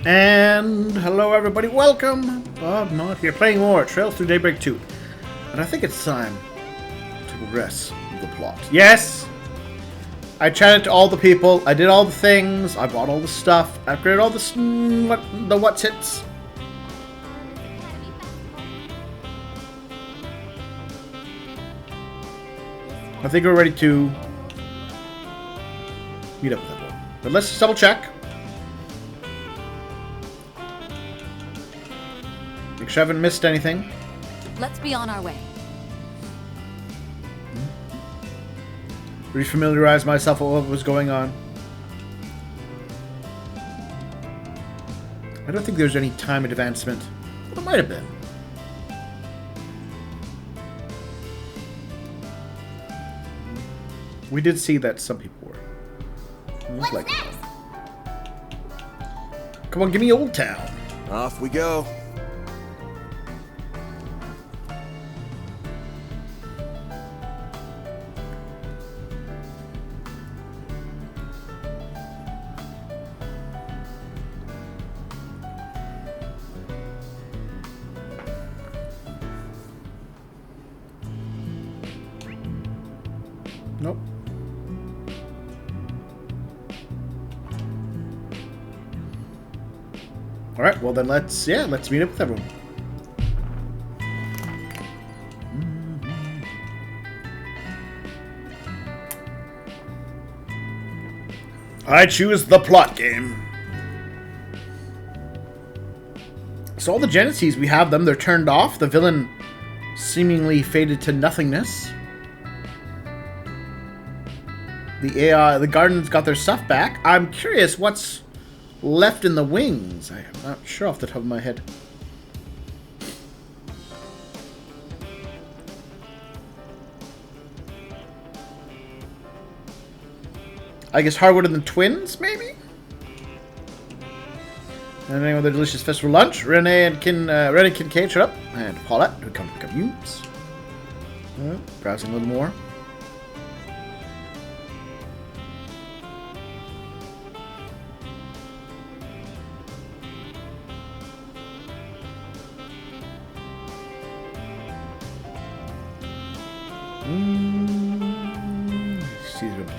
And hello everybody, welcome! BogMod here, playing more Trails Through Daybreak 2. And I think it's time to progress the plot. Yes! I chatted to all the people, I did all the things, I bought all the stuff, I upgraded all the what's-its. I think we're ready to meet up with everyone. But let's just double check. Make sure I haven't missed anything. Let's be on our way. Refamiliarize myself with what was going on. I don't think there's any time advancement. But it might have been. We did see that some people were. What's next? Come on, give me Old Town. Off we go. Nope. All right, well then let's meet up with everyone. I choose the plot game. So all the Genesees, we have them. They're turned off. The villain seemingly faded to nothingness. The AI, the Garden's got their stuff back. I'm curious what's left in the wings. I'm not sure off the top of my head. I guess Harwood and the twins, maybe? And then with the delicious festival lunch, Renee and Kincaid showed up, and Paulette, who come to pick up Utes. Browsing a little more.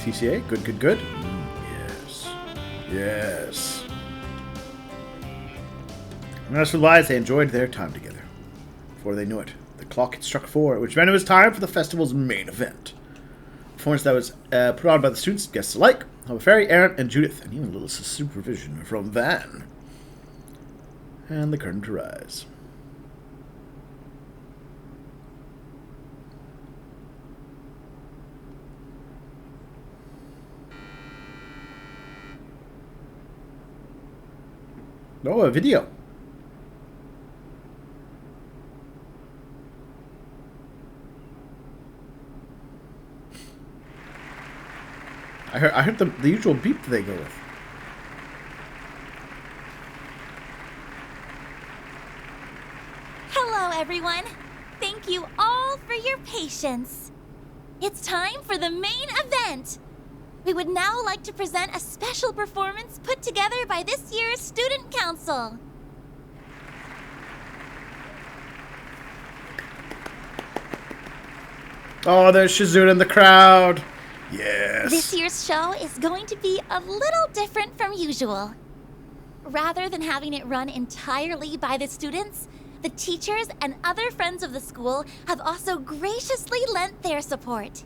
TCA, good. Yes. And as for the lies, they enjoyed their time together. Before they knew it, the clock had struck 4, which meant it was time for the festival's main event. A performance that was put on by the students and guests alike, However, Fairy, Aaron, and Judith, and even a little supervision from Van. And the curtain to rise. Oh, a video. I heard the usual beep that they go with. Hello, everyone. Thank you all for your patience. It's time for the main event. We would now like to present a special performance put together by this year's Student Council. Oh, there's Shizuna in the crowd. Yes. This year's show is going to be a little different from usual. Rather than having it run entirely by the students, the teachers and other friends of the school have also graciously lent their support.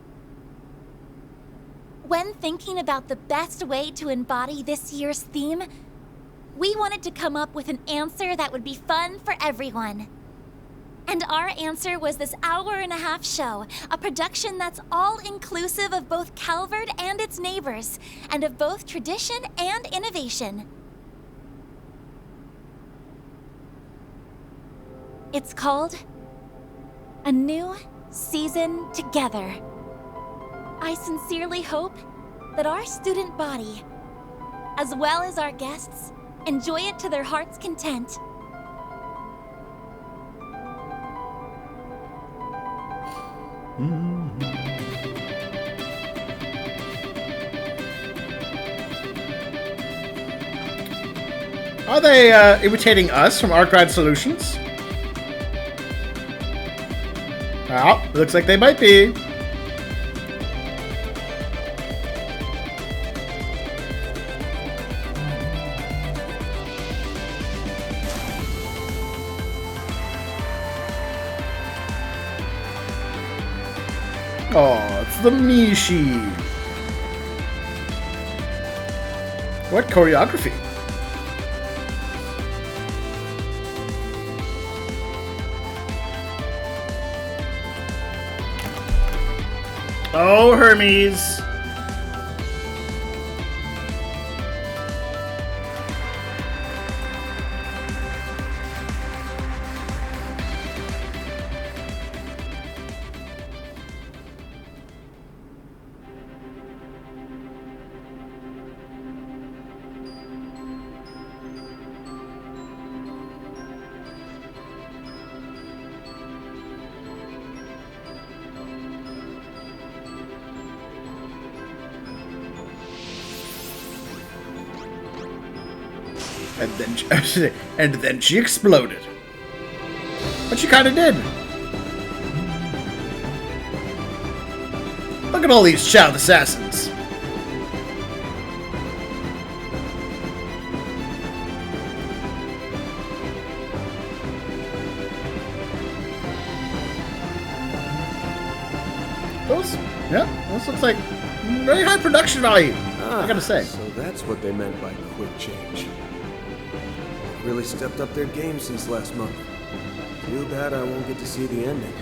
When thinking about the best way to embody this year's theme, we wanted to come up with an answer that would be fun for everyone. And our answer was this hour-and-a-half show, a production that's all-inclusive of both Calvert and its neighbors, and of both tradition and innovation. It's called A New Season Together. I sincerely hope that our student body, as well as our guests, enjoy it to their heart's content. Are they imitating us from Arkwright Solutions? Oh, looks like they might be. Oh, it's the Mishi. What choreography? Oh, Hermes. And then she exploded. But she kind of did. Look at all these child assassins. Those looks like very high production value. I gotta say. So that's what they meant by quick change. Really stepped up their game since last month. Too bad I won't get to see the ending.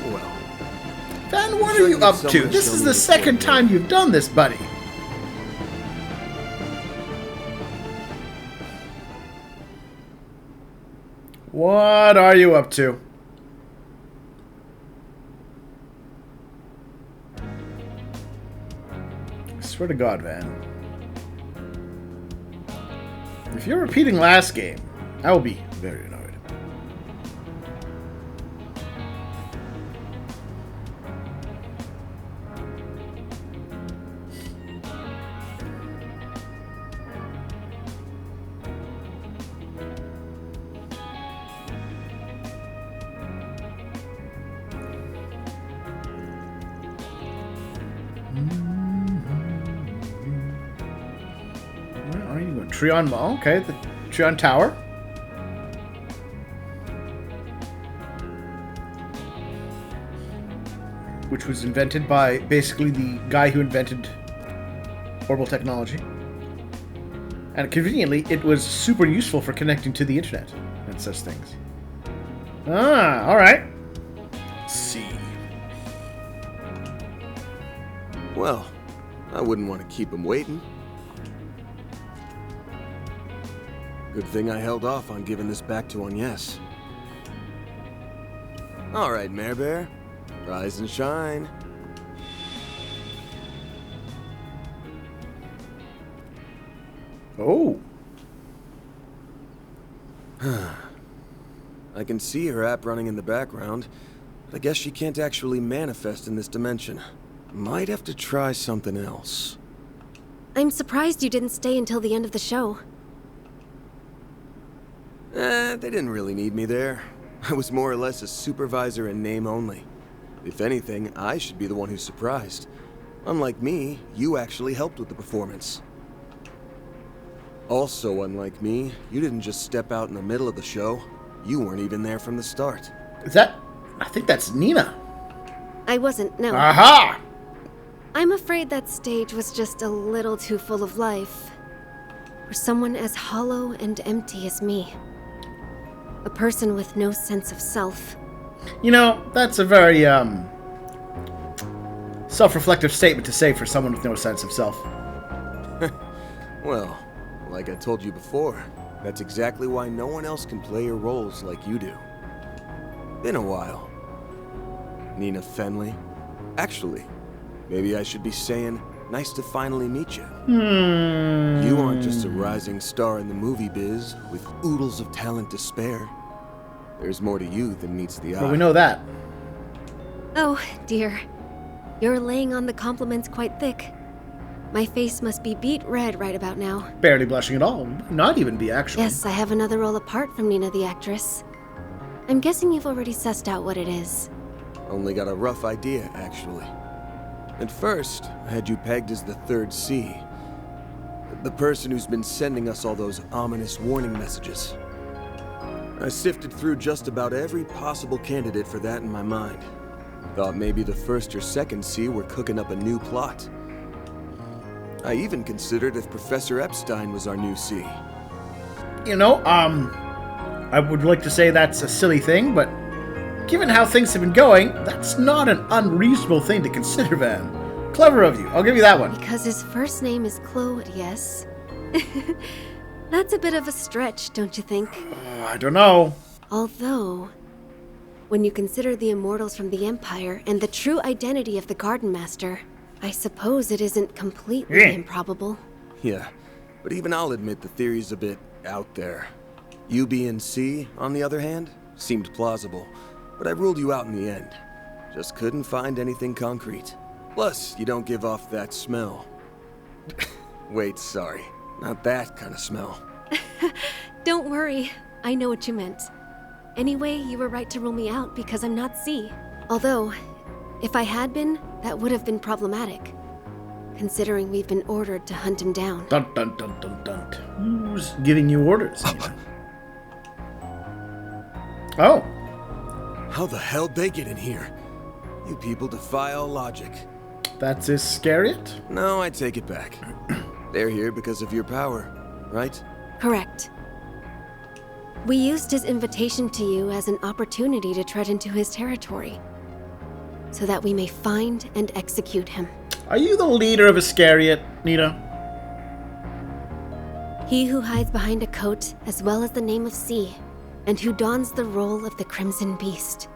Well, Van, what are you up to? This is the second time you've done this, buddy. What are you up to? I swear to God, Van. If you're repeating last game, I will be very annoyed. Treon Mall, okay, the Treon Tower. Which was invented by basically the guy who invented orbital technology. And conveniently, it was super useful for connecting to the internet and such things. Ah, alright. Let's see. Well, I wouldn't want to keep him waiting. Good thing I held off on giving this back to Agnes. All right, Mare Bear. Rise and shine. Oh. I can see her app running in the background, but I guess she can't actually manifest in this dimension. Might have to try something else. I'm surprised you didn't stay until the end of the show. They didn't really need me there. I was more or less a supervisor in name only. If anything, I should be the one who's surprised. Unlike me, you actually helped with the performance. Also, unlike me, you didn't just step out in the middle of the show. You weren't even there from the start. Is that... I think that's Nina. I wasn't, no. Aha! I'm afraid that stage was just a little too full of life. For someone as hollow and empty as me. A person with no sense of self. You know, that's a very, self-reflective statement to say for someone with no sense of self. Well, like I told you before, that's exactly why no one else can play your roles like you do. Been a while. Nina Fenley. Actually, maybe I should be saying, nice to finally meet you. You aren't just a rising star in the movie biz with oodles of talent to spare. There's more to you than meets the eye. Well, we know that. Oh, dear. You're laying on the compliments quite thick. My face must be beet red right about now. Barely blushing at all. Not even be, actually. Yes, I have another role apart from Nina the actress. I'm guessing you've already sussed out what it is. Only got a rough idea, actually. At first, I had you pegged as the third C. The person who's been sending us all those ominous warning messages. I sifted through just about every possible candidate for that in my mind. Thought maybe the first or second C were cooking up a new plot. I even considered if Professor Epstein was our new C. You know, I would like to say that's a silly thing, but given how things have been going, that's not an unreasonable thing to consider, Van. Clever of you. I'll give you that one. Because his first name is Claude, yes? That's a bit of a stretch, don't you think? I don't know. Although, when you consider the immortals from the Empire and the true identity of the Garden Master, I suppose it isn't completely improbable. Yeah, but even I'll admit the theory's a bit out there. You being C, on the other hand, seemed plausible, but I ruled you out in the end. Just couldn't find anything concrete. Plus, you don't give off that smell. Wait, sorry. Not that kind of smell. Don't worry, I know what you meant. Anyway, you were right to rule me out because I'm not C. Although, if I had been, that would have been problematic. Considering we've been ordered to hunt him down. Dun dun dun dun dun. Who's giving you orders? Oh. How the hell'd they get in here? You people defy all logic. That's Iscariot? No, I take it back. They're here because of your power, right? Correct. We used his invitation to you as an opportunity to tread into his territory, so that we may find and execute him. Are you the leader of Iscariot, Nina? He who hides behind a coat as well as the name of C, and who dons the role of the Crimson Beast,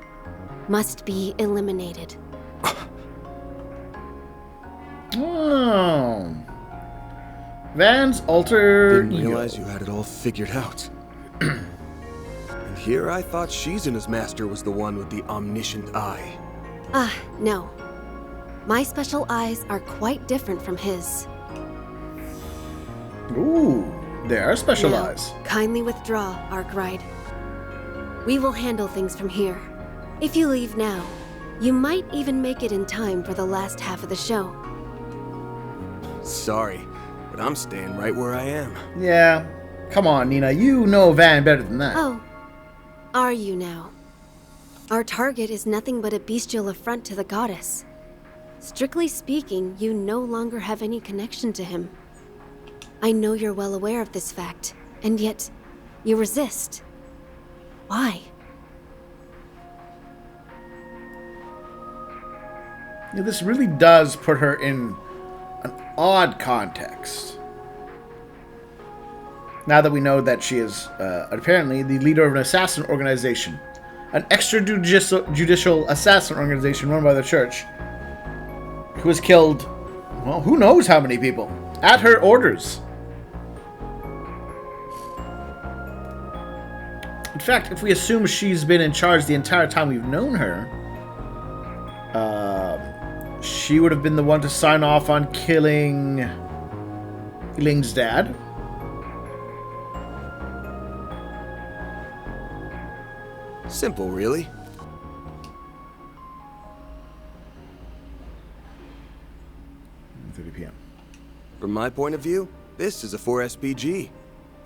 must be eliminated. Oh. Van's alter Didn't ego. realize you had it all figured out. And here I thought Shizuna's master was the one with the omniscient eye. No. My special eyes are quite different from his. Ooh, they are Now, specialized. kindly withdraw, Arkwright. We will handle things from here. If you leave now, you might even make it in time for the last half of the show. Sorry, but I'm staying right where I am. Yeah. Come on, Nina. You know Van better than that. Oh, are you now? Our target is nothing but a bestial affront to the goddess. Strictly speaking, you no longer have any connection to him. I know you're well aware of this fact, and yet you resist. Why? Yeah, this really does put her in an odd context. Now that we know that she is apparently the leader of an assassin organization, an extrajudicial assassin organization run by the church, who has killed, well, who knows how many people, at her orders. In fact, if we assume she's been in charge the entire time we've known her, she would have been the one to sign off on killing Ling's dad. Simple, really. 30 p.m. From my point of view, this is a 4SPG,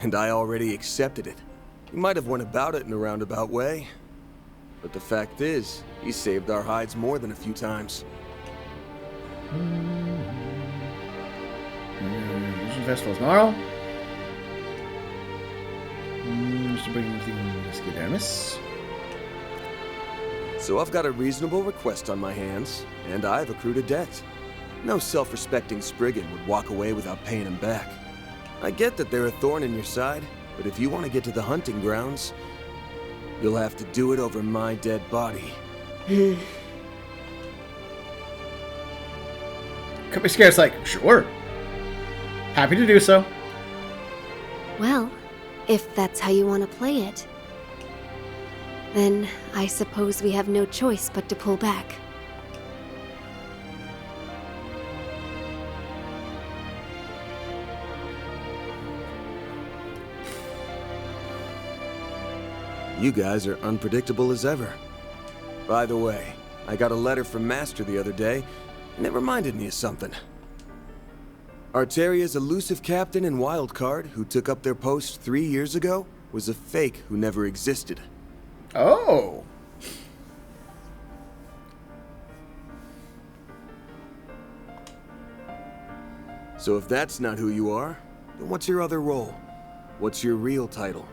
and I already accepted it. He might have went about it in a roundabout way, but the fact is, he saved our hides more than a few times. Mission Festival tomorrow. Mr. Bring with the Skedamus. So I've got a reasonable request on my hands, and I've accrued a debt. No self-respecting Spriggan would walk away without paying him back. I get that they're a thorn in your side, but if you want to get to the hunting grounds, you'll have to do it over my dead body. Could be scared. It's like, sure. Happy to do so. Well, if that's how you want to play it, then I suppose we have no choice but to pull back. You guys are unpredictable as ever. By the way, I got a letter from Master the other day, and it reminded me of something. Arteria's elusive captain and wildcard, who took up their post 3 years ago, was a fake who never existed. Oh. So if that's not who you are, then what's your other role? What's your real title?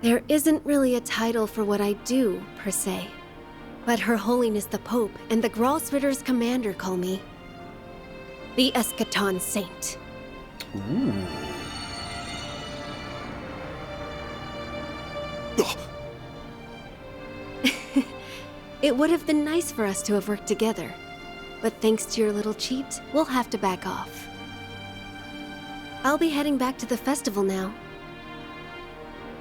There isn't really a title for what I do, per se. But Her Holiness the Pope and the Gralsritter's commander call me the Eschaton Saint. Ooh. It would have been nice for us to have worked together. But thanks to your little cheat, we'll have to back off. I'll be heading back to the festival now.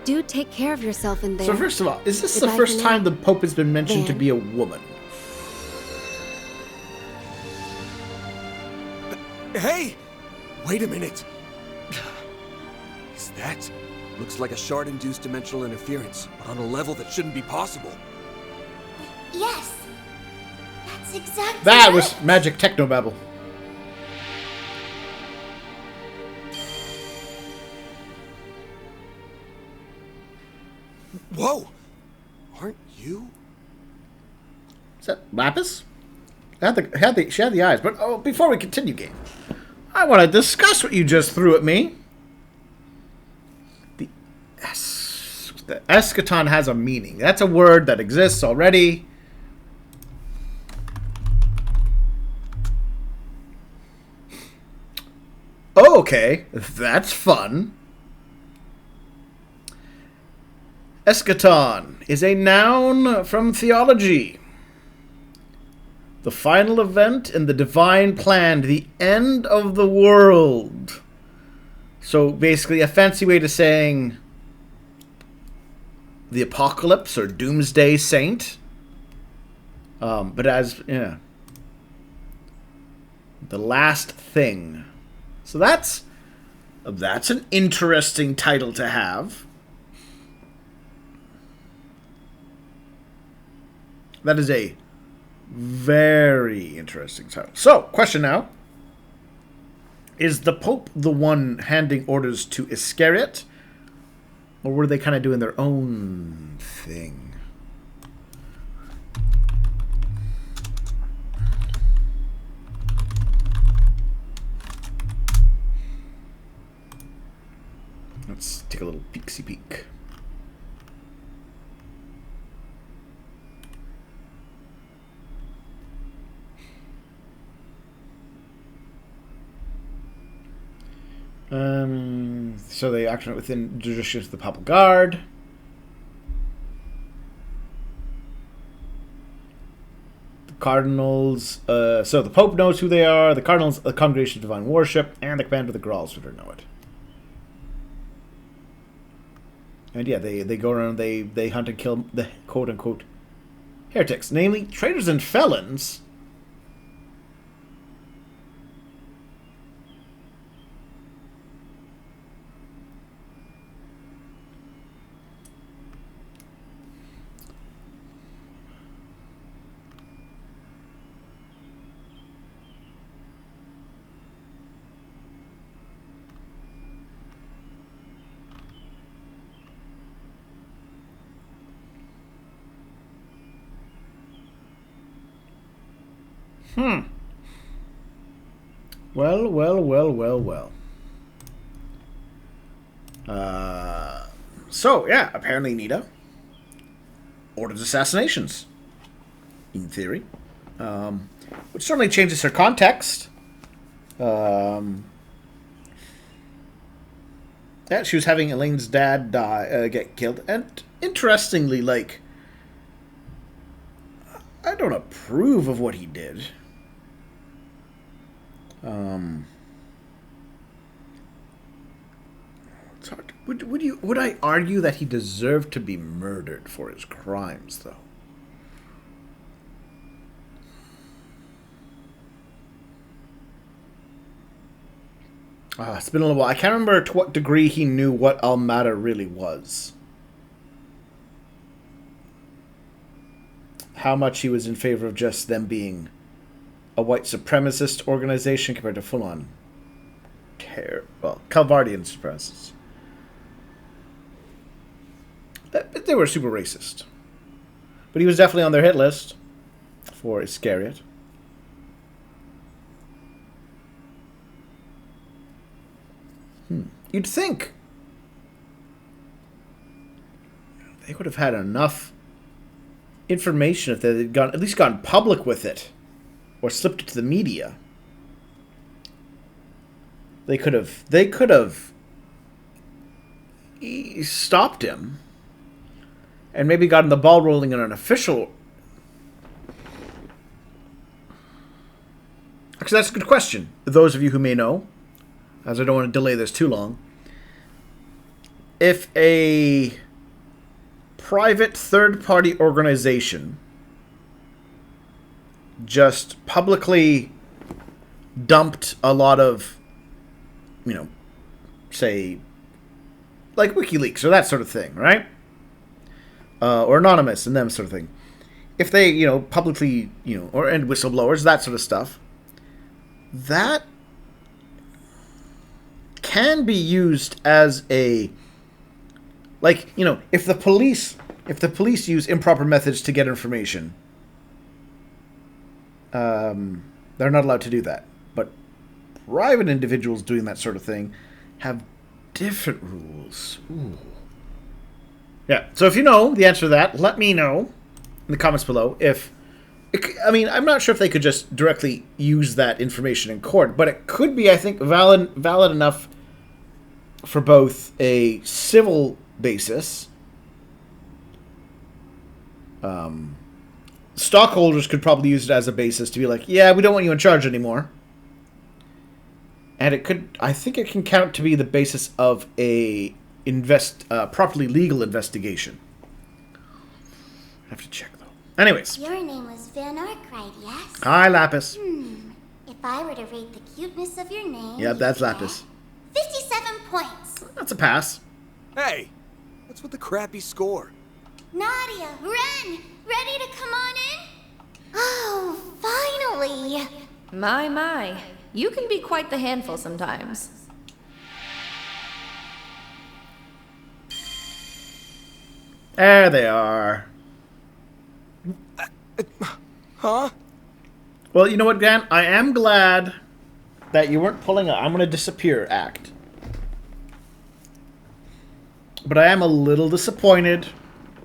Do take care of yourself in there. So first of all, is this Goodbye the first for now. time the Pope has been mentioned to Van. be a woman? Hey! Wait a minute! Is that? Looks like a shard-induced dimensional interference, but on a level that shouldn't be possible. Yes. That's exactly That right. was magic technobabble. Whoa! Aren't you? Is that Lapis? She had the eyes. But before we continue, game, I want to discuss what you just threw at me. The eschaton has a meaning. That's a word that exists already. Oh, okay, that's fun. Eschaton is a noun from theology. The final event in the divine plan, the end of the world. So basically a fancy way to saying the apocalypse or doomsday saint. But as, yeah. The last thing. So that's an interesting title to have. That is a very interesting title. So, question now. Is the Pope the one handing orders to Iscariot? Or were they kind of doing their own thing? Let's take a little peeksy peek. So they act within jurisdiction of the Papal Guard. The Cardinals, so the Pope knows who they are, the Cardinals, the Congregation of Divine Worship, and the Commander of the Gralsritter know it. And yeah, they go around, they hunt and kill the quote-unquote heretics, namely traitors and felons. Well. So, yeah, apparently Nita orders assassinations. In theory. Which certainly changes her context. Yeah, she was having Elaine's dad get killed. And interestingly, like, I don't approve of what he did. It's hard. Would I argue that he deserved to be murdered for his crimes, though? It's been a little while. I can't remember to what degree he knew what Almada really was. How much he was in favor of just them being a white supremacist organization compared to full-on Calvardian supremacists. They were super racist. But he was definitely on their hit list for Iscariot. You'd think they would have had enough information if they had at least gone public with it or slipped it to the media. They could have stopped him and maybe gotten the ball rolling in an official. Actually, that's a good question. Those of you who may know, as I don't want to delay this too long, if a private third-party organization just publicly dumped a lot of, say, like WikiLeaks or that sort of thing, right? Or Anonymous and them sort of thing. If they, publicly, and whistleblowers, that sort of stuff, that can be used as a, if the police use improper methods to get information, they're not allowed to do that. But private individuals doing that sort of thing have different rules. Ooh. Yeah, so if you know the answer to that, let me know in the comments below. I'm not sure if they could just directly use that information in court, but it could be, I think, valid enough for both a civil basis. Stockholders could probably use it as a basis to be like, yeah, we don't want you in charge anymore. And I think it can count to be the basis of a properly legal investigation. I have to check, though. Anyways. Your name was Van Arkwright, yes? Hi, Lapis. If I were to rate the cuteness of your name... Yeah, that's Lapis. 57 points. That's a pass. Hey, what's with the crappy score? Nadia, Ren, ready to come on in? Oh, finally. My. You can be quite the handful sometimes. There they are. Huh? Well, you know what, Dan? I am glad that you weren't pulling a I'm gonna disappear act. But I am a little disappointed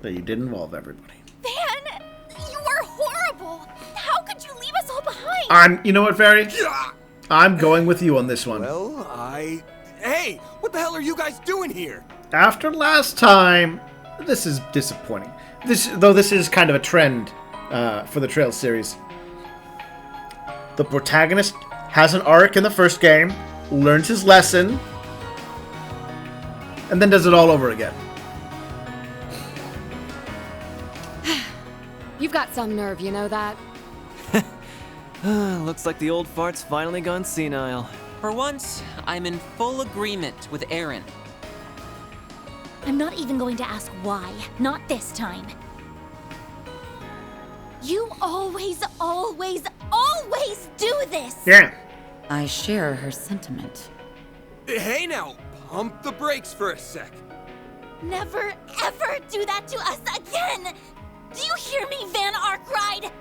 that you did involve everybody. Van, you are horrible. How could you leave us all behind? You know what, Fairy? I'm going with you on this one. Well, Hey, what the hell are you guys doing here? After last time, this is disappointing. This is kind of a trend for the Trails series. The protagonist has an arc in the first game, learns his lesson, and then does it all over again. You've got some nerve, you know that? Looks like the old fart's finally gone senile. For once, I'm in full agreement with Aaron. I'm not even going to ask why. Not this time. You always do this! Yeah. I share her sentiment. Hey now, pump the brakes for a sec. Never, ever do that to us again! Do you hear me, Van Arkwright?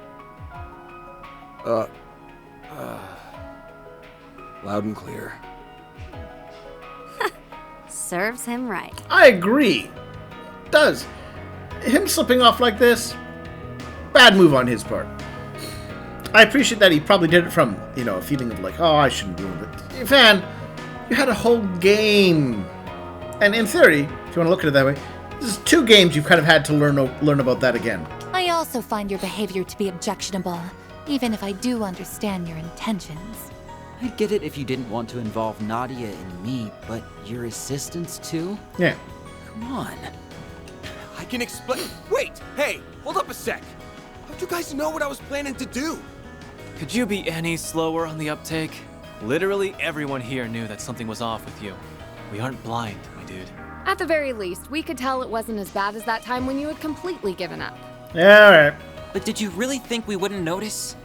Loud and clear. Serves him right. I agree. Does. Him slipping off like this, bad move on his part. I appreciate that he probably did it from, a feeling of like, oh, I shouldn't do it. But, Van, you had a whole game. And in theory, if you want to look at it that way, this is 2 games you've kind of had to learn about that again. I also find your behavior to be objectionable, even if I do understand your intentions. I'd get it if you didn't want to involve Nadia and me, but your assistants too? Yeah. Come on. I can explain. Wait, hey, hold up a sec. How'd you guys know what I was planning to do? Could you be any slower on the uptake? Literally everyone here knew that something was off with you. We aren't blind, my dude. At the very least, we could tell it wasn't as bad as that time when you had completely given up. Yeah, alright. But did you really think we wouldn't notice?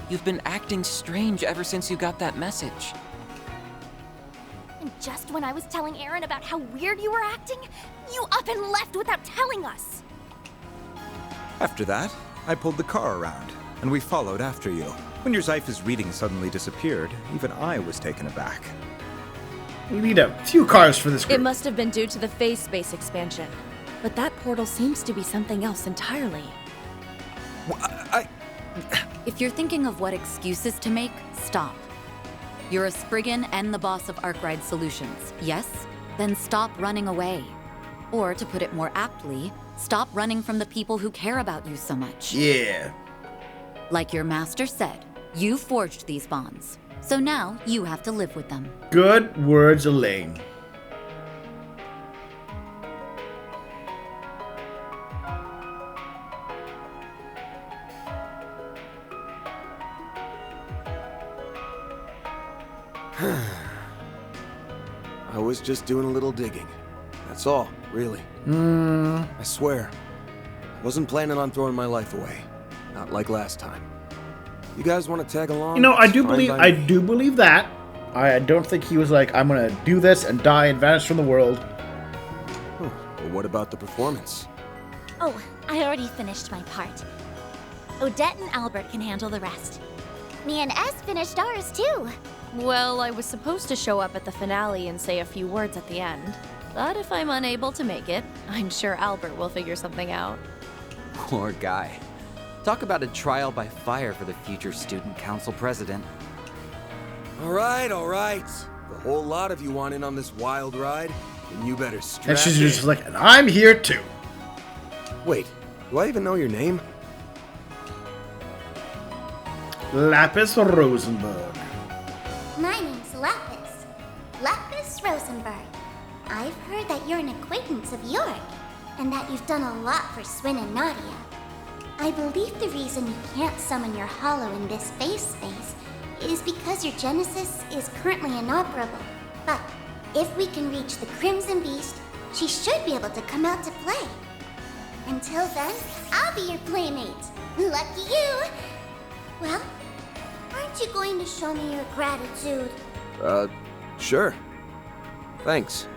You've been acting strange ever since you got that message. And just when I was telling Aaron about how weird you were acting, you up and left without telling us. After that, I pulled the car around, and we followed after you. When your Zyphus reading suddenly disappeared, even I was taken aback. We need a few cars for this group. It must have been due to the phase space expansion. But that portal seems to be something else entirely. If you're thinking of what excuses to make, stop. You're a Spriggan and the boss of Arkride Solutions, yes? Then stop running away. Or to put it more aptly, stop running from the people who care about you so much. Yeah. Like your master said, you forged these bonds. So now you have to live with them. Good words, Elaine. I was just doing a little digging. That's all, really. I swear. I wasn't planning on throwing my life away. Not like last time. You guys want to tag along? You know, I It's do fine believe by me. do believe that. I don't think he was like, I'm gonna do this and die and vanish from the world. Well, what about the performance? Oh, I already finished my part. Odette and Albert can handle the rest. Me and S finished ours too. Well, I was supposed to show up at the finale and say a few words at the end. But if I'm unable to make it, I'm sure Albert will figure something out. Poor guy. Talk about a trial by fire for the future student council president. All right, all right. The whole lot of you want in on this wild ride, and you better strap And she's in. just like, and I'm here too. Wait, do I even know your name? Lapis Rosenberg. My name's Lapis. Lapis Rosenberg. I've heard that you're an acquaintance of Yorick, and that you've done a lot for Swin and Nadia. I believe the reason you can't summon your hollow in this phase space is because your Genesis is currently inoperable. But if we can reach the Crimson Beast, she should be able to come out to play. Until then, I'll be your playmate. Lucky you! Well, aren't you going to show me your gratitude? Sure. Thanks.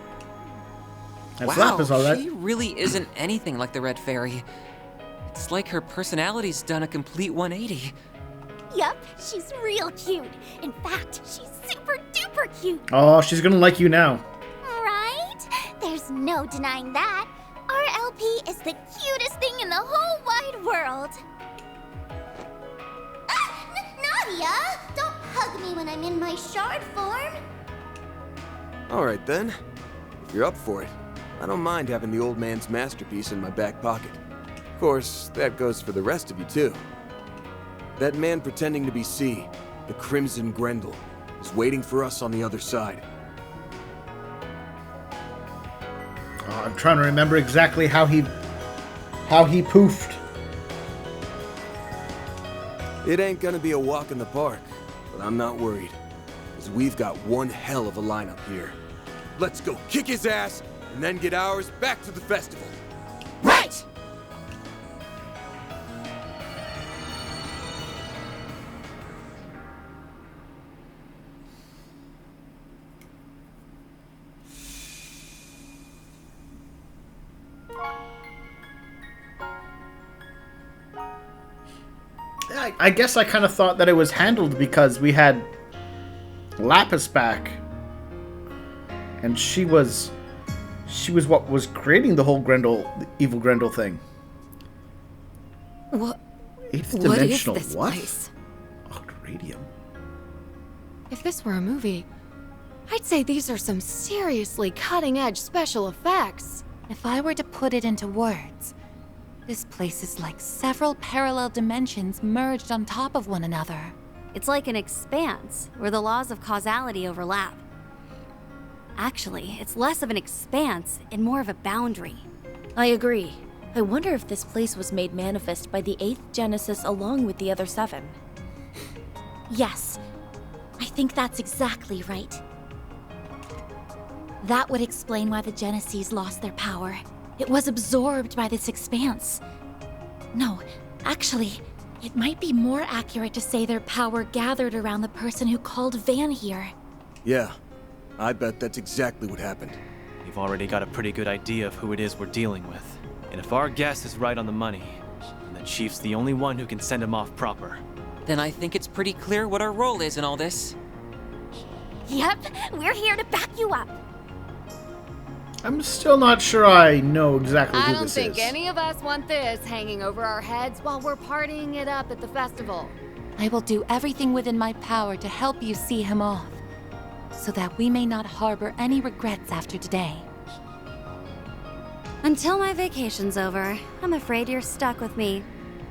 That's Wow, Lapis, all right. she really isn't anything like the Red Fairy. It's like her personality's done a complete 180. Yup, she's real cute. In fact, she's super duper cute. Oh, she's gonna like you now. Right? There's no denying that. Our LP is the cutest thing in the whole wide world. Nadia! Don't hug me when I'm in my shard form! All right, then. If you're up for it, I don't mind having the old man's masterpiece in my back pocket. Of course, that goes for the rest of you, too. That man pretending to be C, the Crimson Grendel, is waiting for us on the other side. Oh, I'm trying to remember exactly how he poofed. It ain't gonna be a walk in the park, but I'm not worried, because we've got one hell of a lineup here. Let's go kick his ass, and then get ours back to the festival. Right! I guess I kind of thought that it was handled because we had Lapis back, and she was what was creating the whole Grendel, the evil Grendel thing. What? Eighth What dimensional is this what? place? Oh, radium. If this were a movie, I'd say these are some seriously cutting-edge special effects. If I were to put it into words, this place is like several parallel dimensions merged on top of one another. It's like an expanse, where the laws of causality overlap. Actually, it's less of an expanse and more of a boundary. I agree. I wonder if this place was made manifest by the 8th Genesis along with the other 7. Yes. I think that's exactly right. That would explain why the Genesees lost their power. It was absorbed by this expanse. No, actually, it might be more accurate to say their power gathered around the person who called Van here. Yeah, I bet that's exactly what happened. We've already got a pretty good idea of who it is we're dealing with. And if our guess is right on the money, then the Chief's the only one who can send him off proper. Then I think it's pretty clear what our role is in all this. Yep, we're here to back you up. I'm still not sure I know exactly I who don't this think is. any of us want this hanging over our heads while we're partying it up at the festival. I will do everything within my power to help you see him off, so that we may not harbor any regrets after today. Until my vacation's over, I'm afraid you're stuck with me,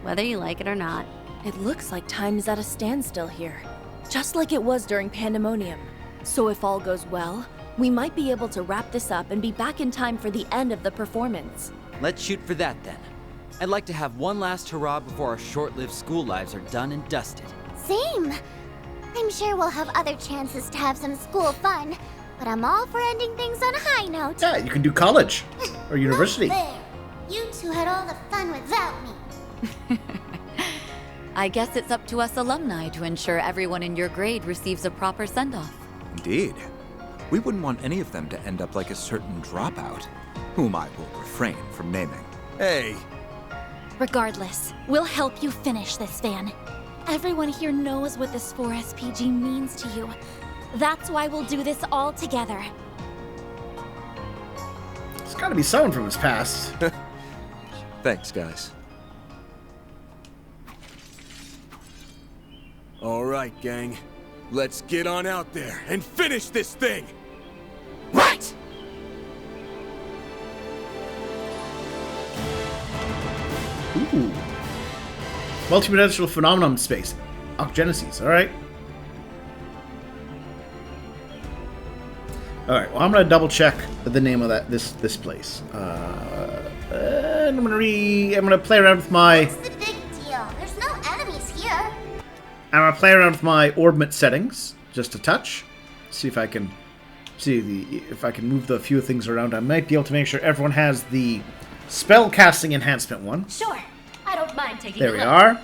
whether you like it or not. It looks like time is at a standstill here, just like it was during Pandemonium. So if all goes well, we might be able to wrap this up and be back in time for the end of the performance. Let's shoot for that then. I'd like to have one last hurrah before our short-lived school lives are done and dusted. Same. I'm sure we'll have other chances to have some school fun, but I'm all for ending things on a high note. Yeah, you can do college or university. There. You two had all the fun without me. I guess it's up to us alumni to ensure everyone in your grade receives a proper send-off. Indeed. We wouldn't want any of them to end up like a certain dropout, whom I will refrain from naming. Hey, Regardless, we'll help you finish this, Van. Everyone here knows what this 4SPG means to you. That's why we'll do this all together. It's gotta be someone from his past. thanks, guys. All right, gang. Let's get on out there and finish this thing! Right! Ooh. Multidimensional phenomenon space. Genesees, alright. Alright, well I'm gonna double check the name of this place. And I'm gonna play around with my What's the big deal? There's no enemies here. I'm gonna play around with my orbment settings just a touch. See if I can if I can move the few things around. I might be able to make sure everyone has the spell casting enhancement one. Sure, I don't mind taking There a we look. are.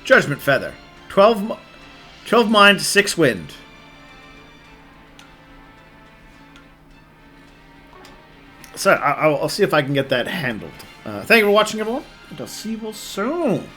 'Judgment Feather. 12 mind, 6 wind. So I'll see if I can get that handled. Thank you for watching, everyone. And I'll see you all soon.